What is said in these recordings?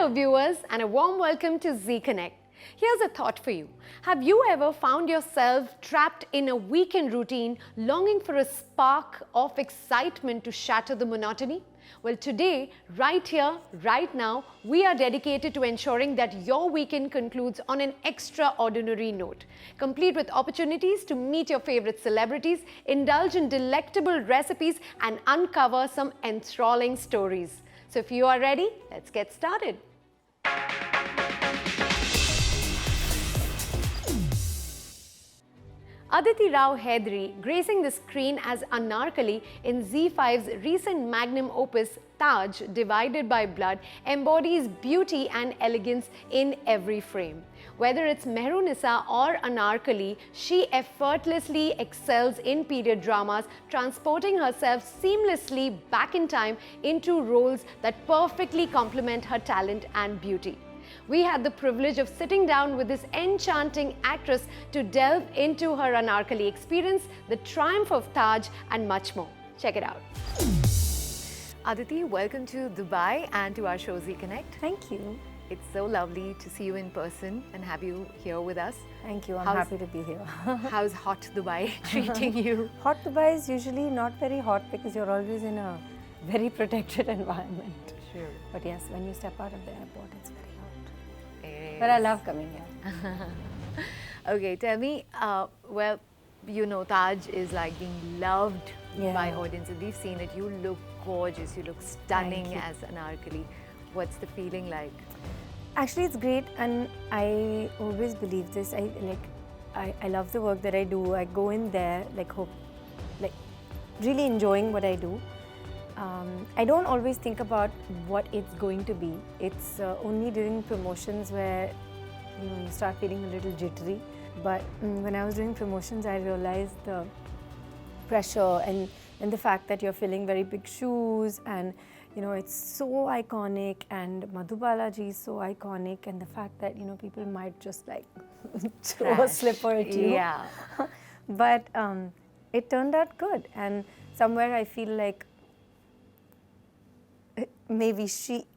Hello viewers and a warm welcome to Zee Connect. Here's a thought for you. Have you ever found yourself trapped in a weekend routine, longing for a spark of excitement to shatter the monotony? Well, today, right here, right now, we are dedicated to ensuring that your weekend concludes on an extraordinary note, complete with opportunities to meet your favorite celebrities, indulge in delectable recipes, and uncover some enthralling stories. So if you are ready, let's get started. Aditi Rao Hydari, gracing the screen as Anarkali in ZEE5's recent magnum opus Taj, Divided by Blood, embodies beauty and elegance in every frame. Whether it's Mehrunissa or Anarkali, she effortlessly excels in period dramas, transporting herself seamlessly back in time into roles that perfectly complement her talent and beauty. We had the privilege of sitting down with this enchanting actress to delve into her Anarkali experience, the triumph of Taj, and much more. Check it out. Aditi, welcome to Dubai and to our show Zee Connect. Thank you. It's so lovely to see you in person and have you here with us. Thank you. I'm happy to be here. How's hot Dubai treating you? Hot Dubai is usually not very hot because you're always in a very protected environment. Sure. But yes, when you step out of the airport, it's very hot. But I love coming here. Okay, tell me, well, you know, Taj is like being loved by audiences. We've seen it. You look gorgeous. You look stunning as Anarkali. What's the feeling like? Actually, it's great, and I always believe this. I love the work that I do. I go in there really enjoying what I do. I don't always think about what it's going to be. It's only during promotions where you start feeling a little jittery. But when I was doing promotions, I realized the pressure and the fact that you're filling very big shoes, and it's so iconic, and Madhubala ji is so iconic, and the fact that people might just like throw a slipper at you. Yeah. But it turned out good, and somewhere I feel like maybe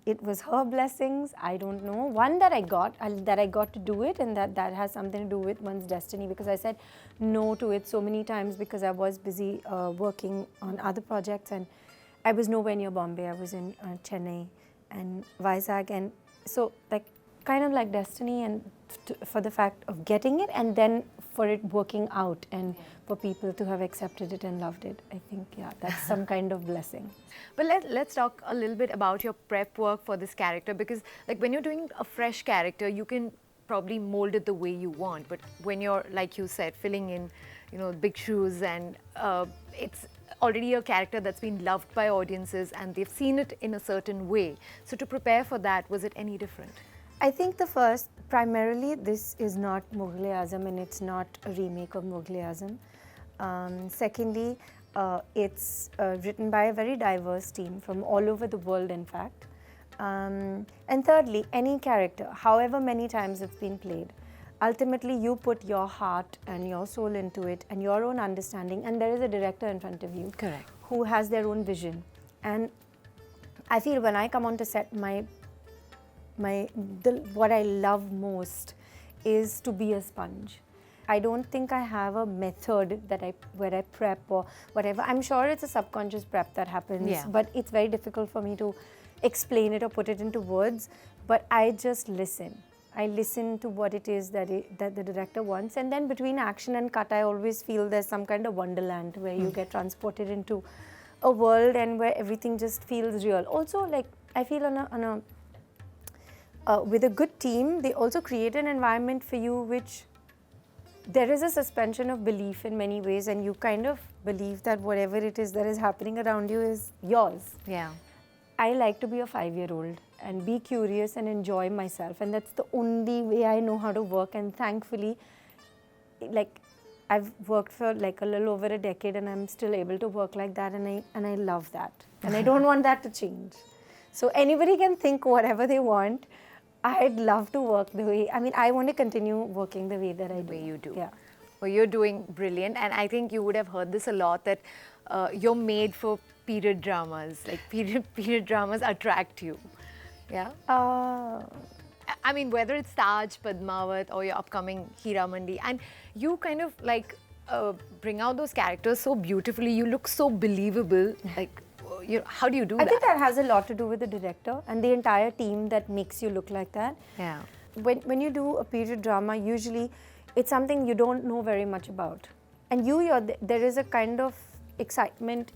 it was her blessings, I don't know. One that I got to do it, and that has something to do with one's destiny, because I said no to it so many times because I was busy working on other projects, and I was nowhere near Bombay. I was in Chennai and Vizag, and so kind of like destiny, and for the fact of getting it, and then for it working out, and for people to have accepted it and loved it. I think, that's some kind of blessing. But let's talk a little bit about your prep work for this character, because when you're doing a fresh character, you can probably mold it the way you want. But when you're, like you said, filling in, big shoes, and it's already a character that's been loved by audiences and they've seen it in a certain way. So to prepare for that, was it any different? I think primarily this is not Mughal-e-Azam, and it's not a remake of Mughal-e-Azam. Secondly, it's written by a very diverse team from all over the world, in fact. And thirdly, any character, however many times it's been played, ultimately you put your heart and your soul into it and your own understanding, and there is a director in front of you. Correct. Who has their own vision. And I feel when I come onto set, what I love most is to be a sponge. I don't think I have a method where I prep or whatever. I'm sure it's a subconscious prep that happens, but it's very difficult for me to explain it or put it into words. But I just listen. I listen to what it is that the director wants, and then between action and cut, I always feel there's some kind of wonderland where you get transported into a world and where everything just feels real. Also, I feel with a good team, they also create an environment for you which there is a suspension of belief in many ways, and you kind of believe that whatever it is that is happening around you is yours. Yeah. I like to be a 5-year-old and be curious and enjoy myself, and that's the only way I know how to work. And thankfully, I've worked for a little over a decade, and I'm still able to work like that, and I love that, and I don't want that to change. So anybody can think whatever they want. I'd love to work the way, I want to continue working the way that I do. The way you do. Yeah. Well, you're doing brilliant, and I think you would have heard this a lot, that you're made for period dramas. Period dramas attract you. Yeah. Uh, I mean, whether it's Taj, Padmavat, or your upcoming Hira Mandi, and you kind of like bring out those characters so beautifully. You look so believable. Like, how do you do I that? think that has a lot to do with the director and the entire team that makes you look like that. Yeah. When you do a period drama, usually it's something you don't know very much about, and there is a kind of excitement,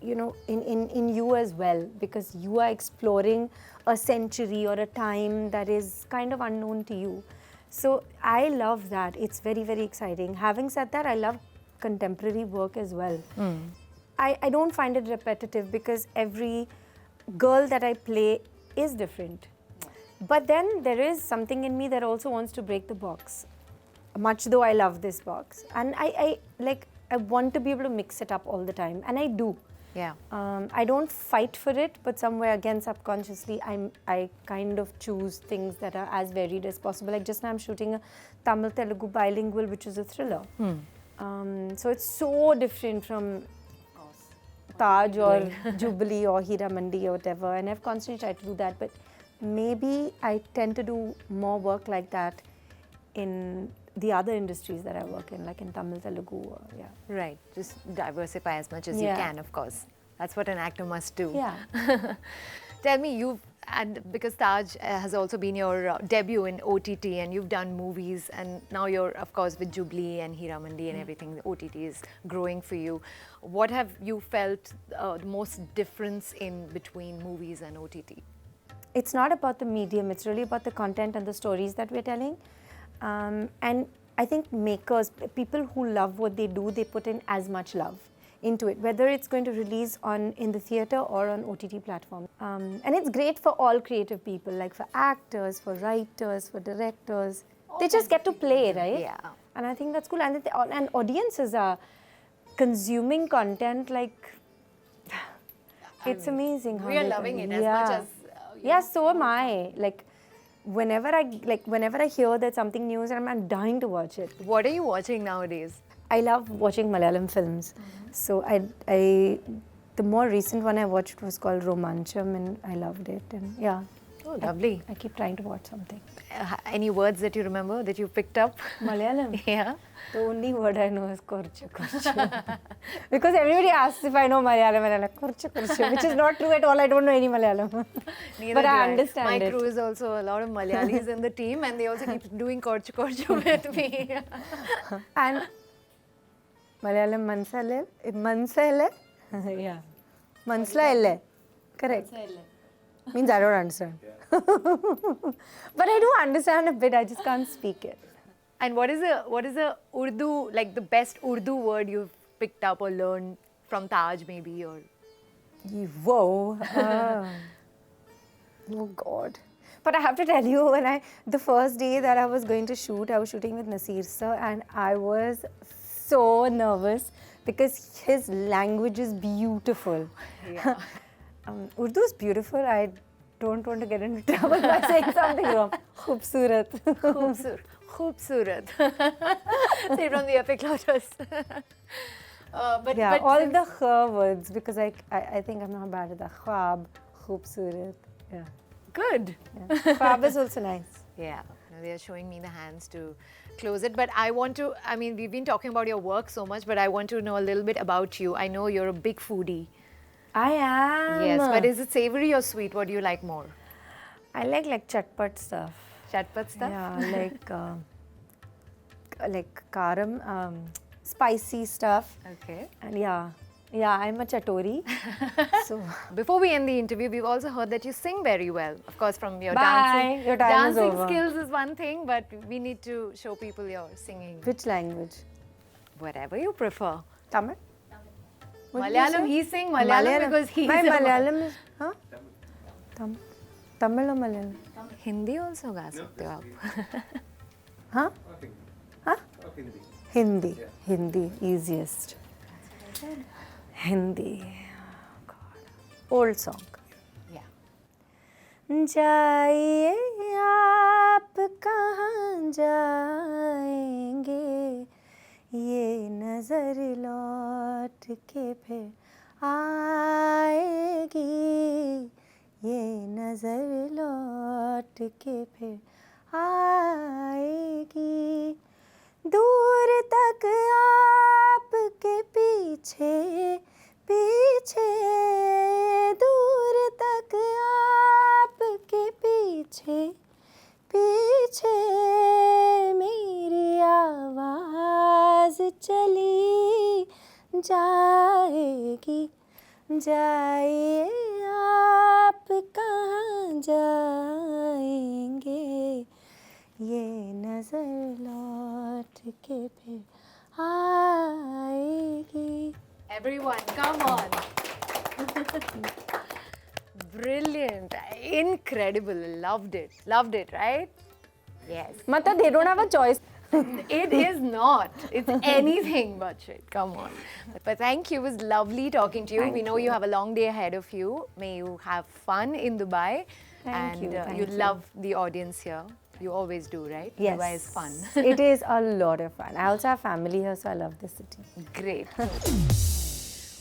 in you as well, because you are exploring a century or a time that is kind of unknown to you. So I love that. It's very, very exciting. Having said that, I love contemporary work as well. I don't find it repetitive because every girl that I play is different. But then there is something in me that also wants to break the box, much though I love this box. And I want to be able to mix it up all the time, and I do. Yeah. I don't fight for it, but somewhere again subconsciously I kind of choose things that are as varied as possible. Like just now I'm shooting a Tamil Telugu bilingual, which is a thriller. So it's so different from Taj or Jubilee or Hira Mandi or whatever, and I've constantly tried to do that, but maybe I tend to do more work like that in the other industries that I work in, like in Tamil, Telugu, yeah. Right, just diversify as much as you can, of course. That's what an actor must do. Yeah. Tell me, because Taj has also been your debut in OTT, and you've done movies, and now you're, of course, with Jubilee and Hira Mandi and everything, the OTT is growing for you. What have you felt the most difference in between movies and OTT? It's not about the medium, it's really about the content and the stories that we're telling. And I think makers, people who love what they do, they put in as much love into it, whether it's going to release in the theatre or on OTT platform. And it's great for all creative people, like for actors, for writers, for directors. They just get to play, right? Yeah. And I think that's cool. And audiences are consuming content like, it's amazing. We are loving it as much as... Yeah, so am I. Like, whenever I hear that something new, I'm dying to watch it. What are you watching nowadays? I love watching Malayalam films. So the more recent one I watched was called Romancham, and I loved it. And yeah. Oh, lovely. I keep trying to watch something. Any words that you remember that you picked up? Malayalam? Yeah. The only word I know is korchu korchu. Because everybody asks if I know Malayalam, and I'm like, korchu korchu, which is not true at all. I don't know any Malayalam. But I understand My it. crew is also a lot of Malayalis in the team, and they also keep doing korchu korchu with me. And Malayalam Mansale? Yeah. Manslaile. Correct. Means I don't understand. But I do understand a bit, I just can't speak it. And what is a Urdu, like the best Urdu word you've picked up or learned from Taj maybe, or? Whoa. Oh God. But I have to tell you, the first day that I was going to shoot, I was shooting with Nasir sir, and I was so nervous because his language is beautiful. Yeah. Urdu is beautiful. I don't want to get into trouble by saying something wrong. Khoobsurat. Khoobsurat. Say from the Epic Lotus. But all the kh words, because I think I'm not bad at the khwab, khoobsurat. Yeah. Good. Yeah. Khwab is also nice. Yeah. They are showing me the hands to close it. But we've been talking about your work so much, but I want to know a little bit about you. I know you're a big foodie. I am. Yes, but is it savory or sweet? What do you like more? I like chatpat stuff. Chatpat stuff? Yeah, like karam, spicy stuff. Okay. And yeah, I'm a chatori. So before we end the interview, we've also heard that you sing very well. Of course, from your Bye. Your time is over. skills is one thing, but we need to show people your singing. Which language? Whatever you prefer. Tamil? Malayalam, he sing Malayalam because he's My Malayalam is... Huh? Tamil or Malayalam? Hindi also गा सकते हो आप. Huh? Huh? Hindi. Yeah. Hindi, easiest. Hindi. Oh God. Old song. Yeah. जाइए आप कहाँ जाएंगे ये नजर लौट के फिर आएगी ये नजर लौट के फिर आएगी, दूर तक आपके पीछे पीछे, दूर तक आपके पीछे पीछे, मेरी आवाज़ चली जाएगी, जाइए आप कहाँ जाएंगे, ये नज़र लौट के फिर आएगी. Everyone, come on. Brilliant. Incredible. Loved it. Loved it, right? Yes. Mata, they don't have a choice. It is not. It's anything but shit. Come on. But thank you. It was lovely talking to you. We know you have a long day ahead of you. May you have fun in Dubai. Thank you. You love the audience here. You always do, right? Yes. Dubai is fun. It is a lot of fun. I also have family here, so I love the city. Great.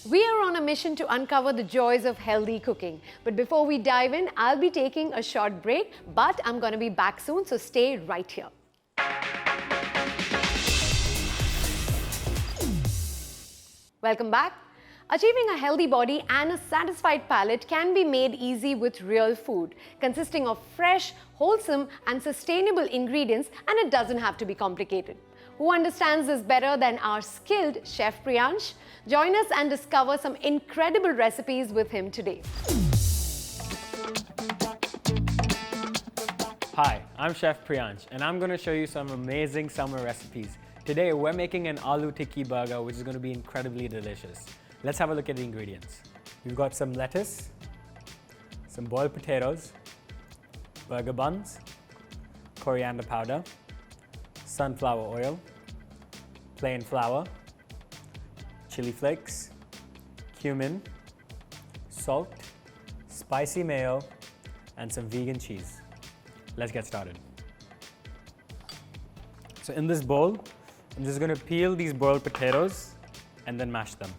We are on a mission to uncover the joys of healthy cooking. But before we dive in, I'll be taking a short break, but I'm going to be back soon, so stay right here. Welcome back. Achieving a healthy body and a satisfied palate can be made easy with real food, consisting of fresh, wholesome and sustainable ingredients, and it doesn't have to be complicated. Who understands this better than our skilled Chef Priyansh? Join us and discover some incredible recipes with him today. Hi, I'm Chef Priyansh and I'm going to show you some amazing summer recipes. Today we're making an aloo tikki burger which is going to be incredibly delicious. Let's have a look at the ingredients. We've got some lettuce, some boiled potatoes, burger buns, coriander powder, sunflower oil, plain flour, chili flakes, cumin, salt, spicy mayo, and some vegan cheese. Let's get started. So in this bowl, I'm just going to peel these boiled potatoes and then mash them.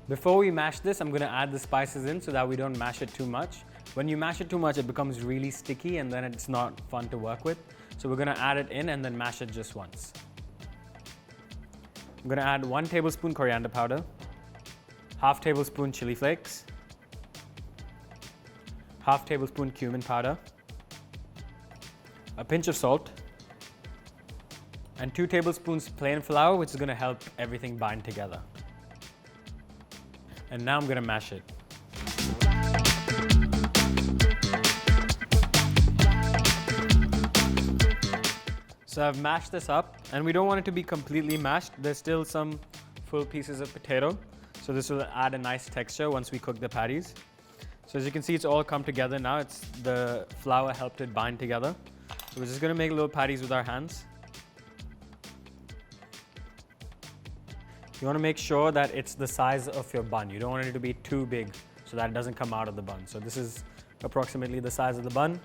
Before we mash this, I'm going to add the spices in so that we don't mash it too much. When you mash it too much, it becomes really sticky and then it's not fun to work with. So we're going to add it in and then mash it just once. I'm going to add 1 tablespoon coriander powder, half tablespoon chili flakes, half tablespoon cumin powder, a pinch of salt, and 2 tablespoons plain flour, which is going to help everything bind together. And now I'm going to mash it. So I've mashed this up, and we don't want it to be completely mashed. There's still some full pieces of potato. So this will add a nice texture once we cook the patties. So as you can see, it's all come together now. It's the flour helped it bind together. So we're just going to make little patties with our hands. You want to make sure that it's the size of your bun. You don't want it to be too big so that it doesn't come out of the bun. So this is approximately the size of the bun.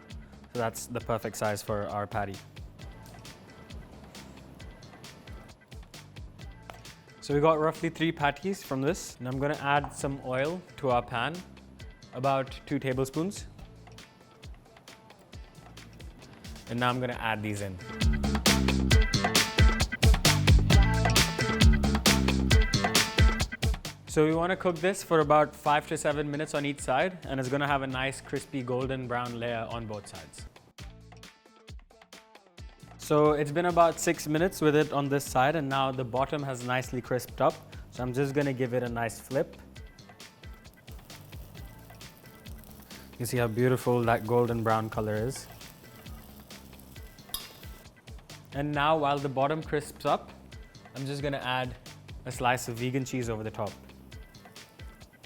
So that's the perfect size for our patty. So we got roughly 3 patties from this. And I'm going to add some oil to our pan, about 2 tablespoons. And now I'm going to add these in. So we want to cook this for about 5 to 7 minutes on each side, and it's going to have a nice crispy golden brown layer on both sides. So it's been about 6 minutes with it on this side, and now the bottom has nicely crisped up. So I'm just going to give it a nice flip. You see how beautiful that golden brown color is. And now while the bottom crisps up, I'm just going to add a slice of vegan cheese over the top.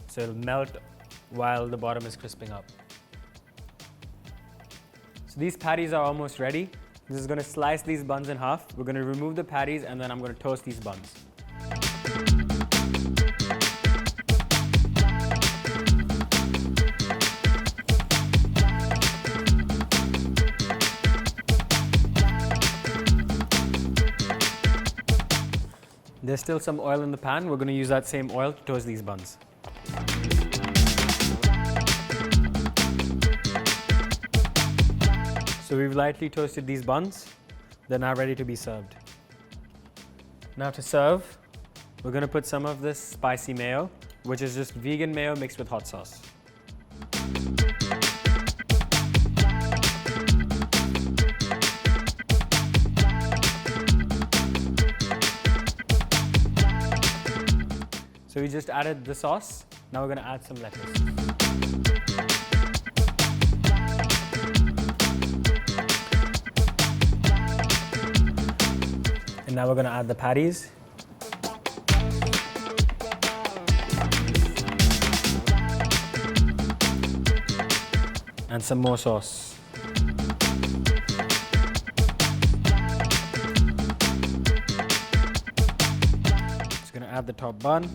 So it'll melt while the bottom is crisping up. So these patties are almost ready. I'm just going to slice these buns in half. We're going to remove the patties and then I'm going to toast these buns. There's still some oil in the pan. We're going to use that same oil to toast these buns. So we've lightly toasted these buns. They're now ready to be served. Now to serve, we're going to put some of this spicy mayo, which is just vegan mayo mixed with hot sauce. So we just added the sauce. Now we're going to add some lettuce. And now we're going to add the patties. And some more sauce. Just going to add the top bun.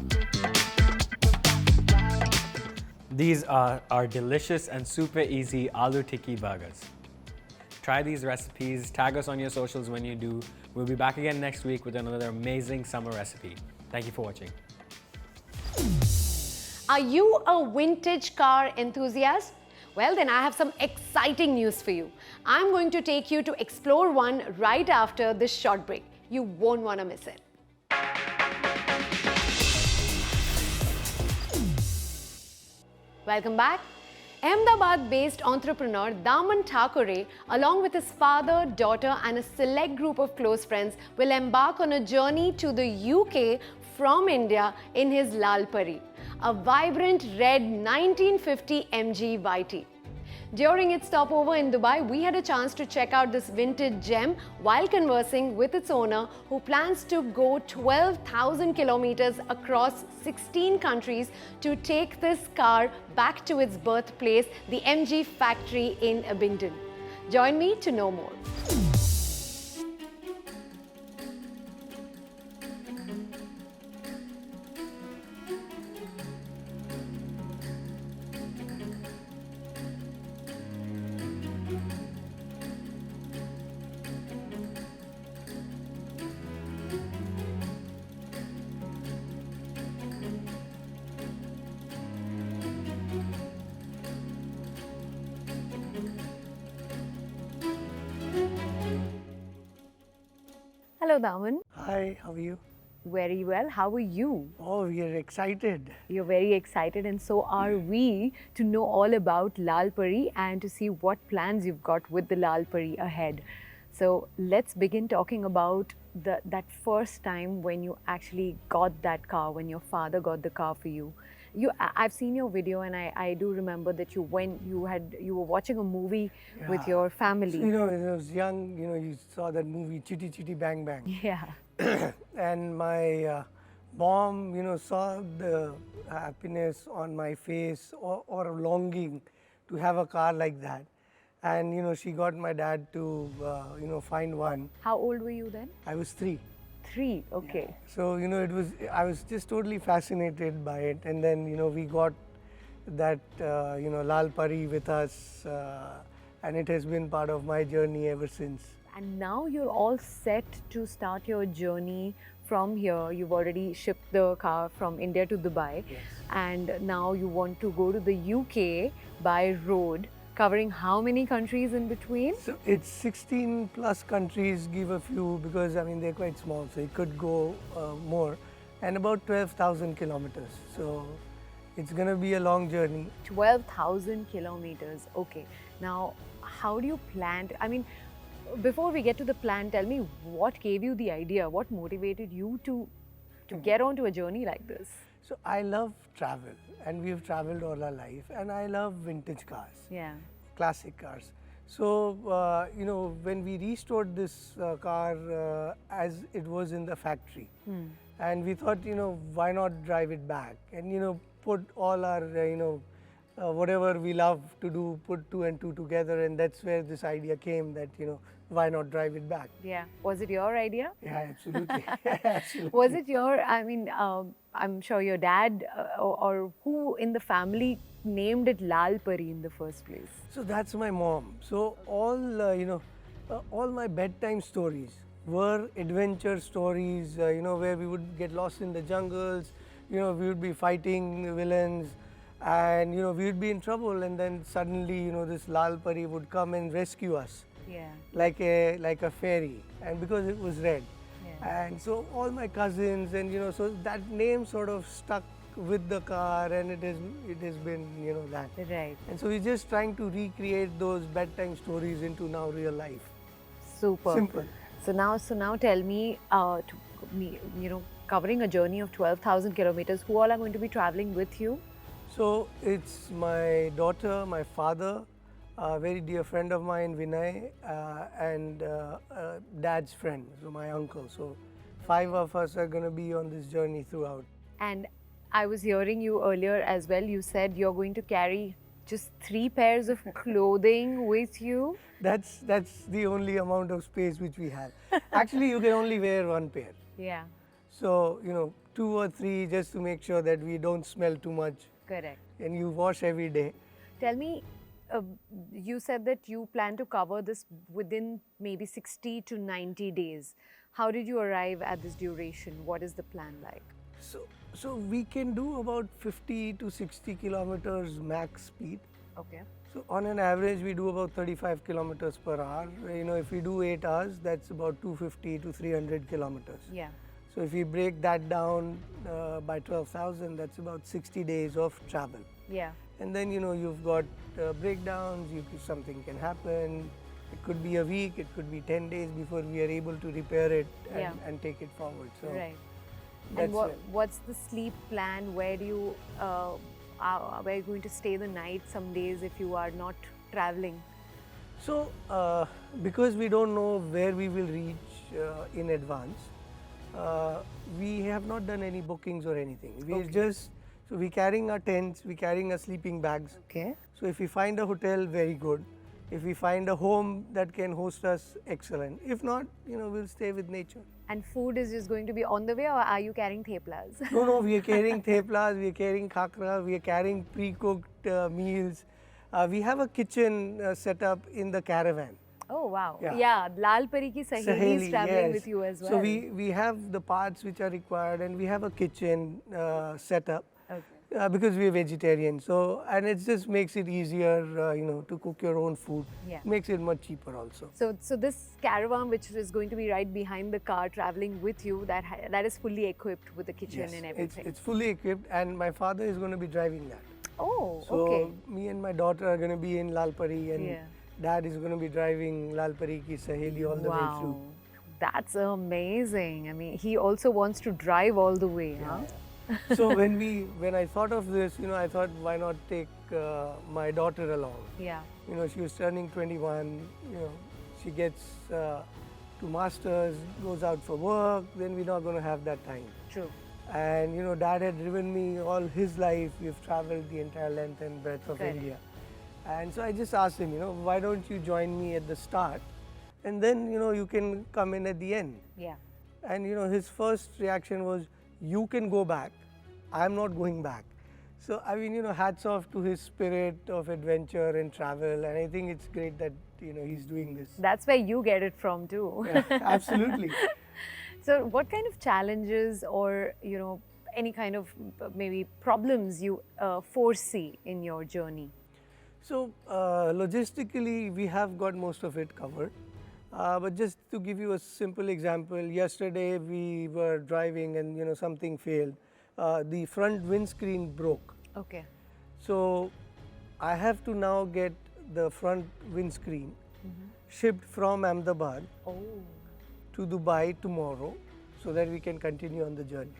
These are our delicious and super easy aloo tikki burgers. Try these recipes, tag us on your socials when you do. We'll be back again next week with another amazing summer recipe. Thank you for watching. Are you a vintage car enthusiast? Well, then I have some exciting news for you. I'm going to take you to explore one right after this short break. You won't want to miss it. Welcome back. Ahmedabad-based entrepreneur Daman Thakore, along with his father, daughter and a select group of close friends, will embark on a journey to the UK from India in his Lal Pari, a vibrant red 1950 MG YT. During its stopover in Dubai, we had a chance to check out this vintage gem while conversing with its owner, who plans to go 12,000 kilometers across 16 countries to take this car back to its birthplace, the MG factory in Abingdon. Join me to know more. Hello, Daman. Hi, how are you? Very well. How are you? Oh, we are excited. You're very excited, and so are we, to know all about Lal Pari and to see what plans you've got with the Lal Pari ahead. So let's begin talking about that first time when you actually got that car, when your father got the car for you. I've seen your video, and I do remember that you were watching a movie with your family. So, when I was young, you saw that movie Chitty Chitty Bang Bang. Yeah. And my mom, saw the happiness on my face or a longing to have a car like that. And, she got my dad to, find one. How old were you then? I was 3. 3, okay. Yeah. So, I was just totally fascinated by it. And then, we got that, Lal Pari with us. And it has been part of my journey ever since. And now you're all set to start your journey from here. You've already shipped the car from India to Dubai. Yes. And now you want to go to the UK by road, covering how many countries in between? So it's 16 plus countries, give a few, because they're quite small, so it could go more, and about 12,000 kilometers. So it's going to be a long journey. 12,000 kilometers, okay. Now, how do you plan? Before we get to the plan, tell me what gave you the idea, what motivated you to get onto a journey like this? So I love travel, and we've traveled all our life, and I love vintage cars. Yeah. Classic cars. So, when we restored this car as it was in the factory, and we thought, why not drive it back and, put all our, whatever we love to do, put 2 and 2 together, and that's where this idea came that, why not drive it back? Yeah. Was it your idea? Yeah, absolutely. Absolutely. Was it your, I'm sure your dad or who in the family named it Lal Pari in the first place? So that's my mom. So all, all my bedtime stories were adventure stories, where we would get lost in the jungles, we would be fighting villains, and we would be in trouble, and then suddenly this Lal Pari would come and rescue us. Yeah. Like a fairy, and because it was red. Yeah. And so all my cousins, and so that name sort of stuck with the car, and it has been that. Right. And so we're just trying to recreate those bedtime stories into now real life. Super. Simple. So now tell me, covering a journey of 12,000 kilometers, who all are going to be traveling with you? So it's my daughter, my father, a very dear friend of mine, Vinay, and dad's friend, so my uncle. So 5 of us are going to be on this journey throughout. And I was hearing you earlier as well. You said you're going to carry just 3 pairs of clothing with you. That's the only amount of space which we have. Actually, you can only wear 1 pair. Yeah. So 2 or 3 just to make sure that we don't smell too much. Correct. And you wash every day. Tell me, you said that you plan to cover this within maybe 60 to 90 days. How did you arrive at this duration? What is the plan like? So we can do about 50 to 60 kilometers max speed. Okay. So on an average, we do about 35 kilometers per hour. If we do 8 hours, that's about 250 to 300 kilometers. Yeah. So if we break that down by 12,000, that's about 60 days of travel. Yeah. And then you've got breakdowns. Something can happen. It could be a week. It could be 10 days before we are able to repair it and take it forward. So right. And what's the sleep plan? Where do you where you going to stay the night some days if you are not traveling? So because we don't know where we will reach in advance, we have not done any bookings or anything. We're carrying our tents, we're carrying our sleeping bags. Okay. So if we find a hotel, very good. If we find a home that can host us, excellent. If not, we'll stay with nature. And food is just going to be on the way, or are you carrying theplas? No, we are carrying theplas, we are carrying khakra, we are carrying pre-cooked meals. We have a kitchen set up in the caravan. Oh wow! Yeah. Yeah, Lal Pari ki Saheli is traveling with you as well. So we have the parts which are required, and we have a kitchen set up. Okay. Because we are vegetarian, and it just makes it easier, to cook your own food. Yeah. Makes it much cheaper also. So this caravan, which is going to be right behind the car, traveling with you, that is fully equipped with the kitchen and everything. It's fully equipped, and my father is going to be driving that. Oh, So okay. me and my daughter are going to be in Lal Pari, and dad is going to be driving Lal Pari ki Saheli all the way through. That's amazing. I mean, he also wants to drive all the way, huh? So when I thought of this, I thought, why not take my daughter along? Yeah. She was turning 21. She gets to masters, goes out for work. Then we're not going to have that time. True. And dad had driven me all his life. We've traveled the entire length and breadth of India. And so I just asked him, why don't you join me at the start, and then you can come in at the end. Yeah. And his first reaction was, you can go back, I'm not going back. So I mean, hats off to his spirit of adventure and travel, and I think it's great that he's doing this. That's where you get it from too. Yeah, absolutely. So what kind of challenges or any kind of maybe problems you foresee in your journey? So logistically, we have got most of it covered. But just to give you a simple example, yesterday we were driving and something failed. The front windscreen broke. Okay. So I have to now get the front windscreen shipped from Ahmedabad to Dubai tomorrow, so that we can continue on the journey.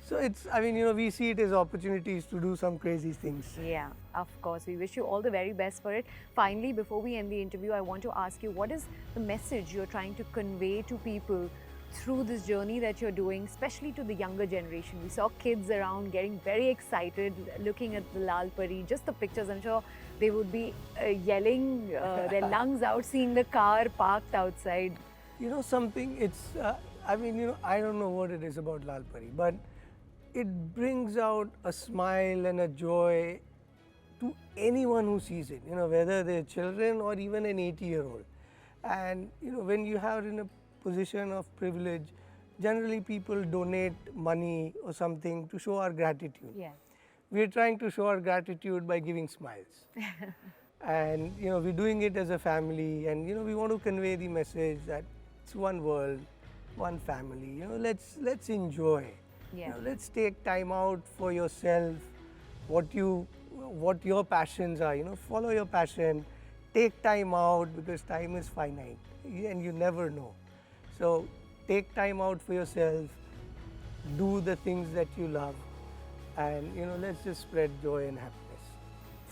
So it's, we see it as opportunities to do some crazy things. Yeah, of course. We wish you all the very best for it. Finally, before we end the interview, I want to ask you, what is the message you're trying to convey to people through this journey that you're doing, especially to the younger generation? We saw kids around getting very excited, looking at the Lal Pari, just the pictures. I'm sure they would be yelling their lungs out, seeing the car parked outside. Something, it's, I don't know what it is about Lal Pari, but it brings out a smile and a joy to anyone who sees it, whether they're children or even an 80-year-old. And, when you have in a position of privilege, generally people donate money or something to show our gratitude. Yeah. We're trying to show our gratitude by giving smiles. And we're doing it as a family, and we want to convey the message that it's one world, one family. Let's enjoy. Yeah. Let's take time out for yourself, what your passions are. Follow your passion, take time out, because time is finite and you never know. So take time out for yourself, do the things that you love, and let's just spread joy and happiness.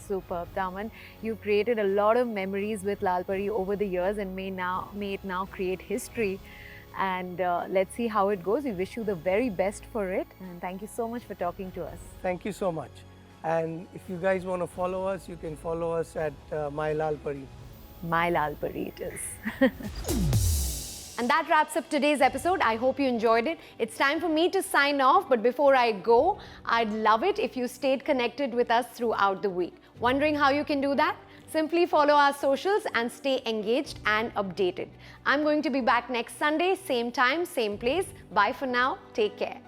Superb, Daman. You've created a lot of memories with Lal Pari over the years, and may it now create history. And let's see how it goes. We wish you the very best for it. And thank you so much for talking to us. Thank you so much. And if you guys want to follow us, you can follow us at My Lal Pari. My Lal Pari it is. And that wraps up today's episode. I hope you enjoyed it. It's time for me to sign off, but before I go, I'd love it if you stayed connected with us throughout the week. Wondering how you can do that? Simply follow our socials and stay engaged and updated. I'm going to be back next Sunday, same time, same place. Bye for now. Take care.